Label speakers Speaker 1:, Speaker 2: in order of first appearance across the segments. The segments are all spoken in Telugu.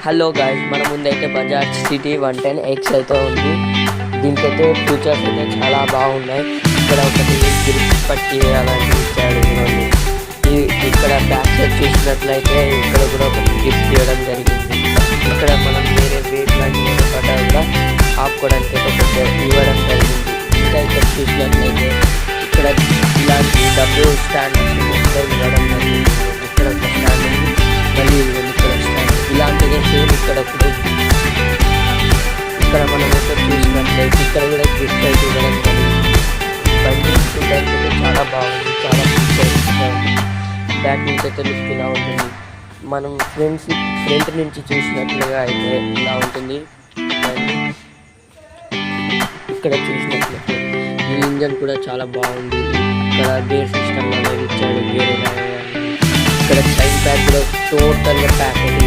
Speaker 1: హలో గాయ్స్, మన ముందైతే బజాజ్ సిటీ 110X అయితే ఉంది. దీనికైతే ఫీచర్స్ అయితే చాలా బాగున్నాయి. ఇక్కడ ఒకటి గ్రిప్ పట్టి అలాంటివి ఇచ్చాడు. ఇక్కడ బ్యాక్ సైడ్ చూసినట్లయితే ఇక్కడ కూడా ఒకటి గ్రిప్ తీయడం జరిగింది. ఇక్కడ మనం వేరే వెయిట్ లాంటి పడ్డా కూడా ఆపుకోవడానికి అయితే కొంచెం ఇవ్వడం జరిగింది. ఇంకా ఇక్కడ చూసినట్లయితే ఇక్కడ ఇలాంటి డబ్బు స్టాండ్ ఇవ్వడం జరిగింది. ఇక్కడ ఒక స్టాండ్ ఉంది, మళ్ళీ ఇక్కడ స్టాండ్ ఇలాంటిదే సేమ్ ఇక్కడ ఒకటి. ఇక్కడ మనం అయితే చూసినట్లయితే ఇక్కడ కూడా గ్రిప్ అయితే ఇవ్వడం జరిగింది. బండి చూడడానికి చాలా బాగుంది, చాలా ఫీచర్స్గా ఉంది. బ్యాక్ నుంచి అయితే లుక్ ఇలా ఉంటుంది. మనం ఫ్రంట్ నుంచి చూసినట్లుగా అయితే ఇలా ఉంటుంది. ఇక్కడ చూసినట్లయితే ఈ ఇంజన్ కూడా చాలా బాగుంది. ఇక్కడ గేర్ సిస్టమ్ అనేది ఇచ్చాడు, గేర్ ఇక్కడ సైడ్ ప్యాక్ కూడా టోటల్గా ప్యాకేజ్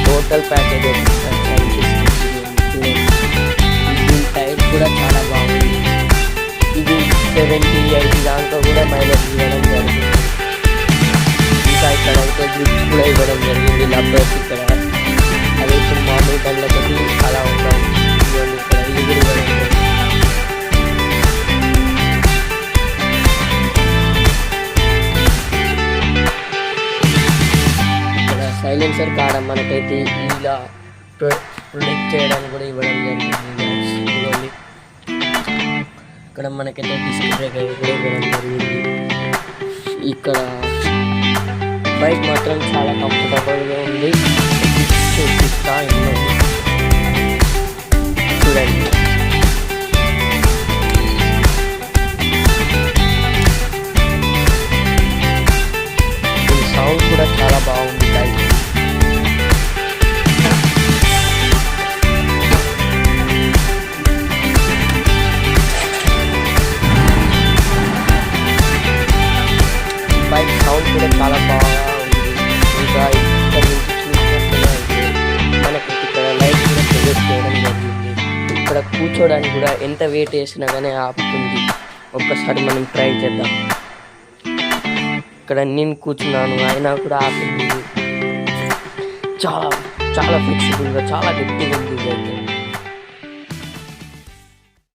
Speaker 1: టోటల్ ప్యాకేజ్ దీని టైర్ కూడా చాలా బాగుంది. ఇది 70-80 దాంట్లో కూడా మైలేజ్ ఇవ్వడం జరిగింది. ఇంకా ఇక్కడ అయితే గ్రిప్స్ కూడా ఇవ్వడం జరిగింది. లబ్బర్స్ ఇక్కడ అదే ఇప్పుడు మామూలు బండ్లకి అలా ఉంటాం. ఇక్కడ ఇది కూడా ఇవ్వడం జరిగింది. సైలెన్సర్ కాడ మనకైతే ఇలా ప్రొటెక్ట్ చేయడానికి కూడా ఇవ్వడం జరిగింది. ఇక్కడ మనకైతే డిస్క్ బ్రేకర్ కూడా ఇవ్వడం జరిగింది. ఇక్కడ బైక్ మాత్రం చాలా కంఫర్టబుల్గా ఉంది. చూపిస్తా చూడండి. ఈ సౌండ్ కూడా చాలా బాగుంది. బైక్ బైక్ సౌండ్ కూడా చాలా బాగా ఉంది. ఇంకా ఇక్కడ నుంచి చూసినట్లుగా అయితే మనకి ఇక్కడ లైట్ కూడా ప్రొజెక్ట్ చేయడం జరిగింది. ఇక్కడ కూర్చోడానికి కూడా ఎంత వెయిట్ వేసినా కానీ ఆపుతుంది. ఒక్కసారి మనం ట్రై చేద్దాం. ఇక్కడ నేను కూర్చున్నాను, అయినా కూడా ఆపుతుంది. చాలా చాలా ఫ్లెక్సిబుల్గా చాలా గట్టిగా ఉంది.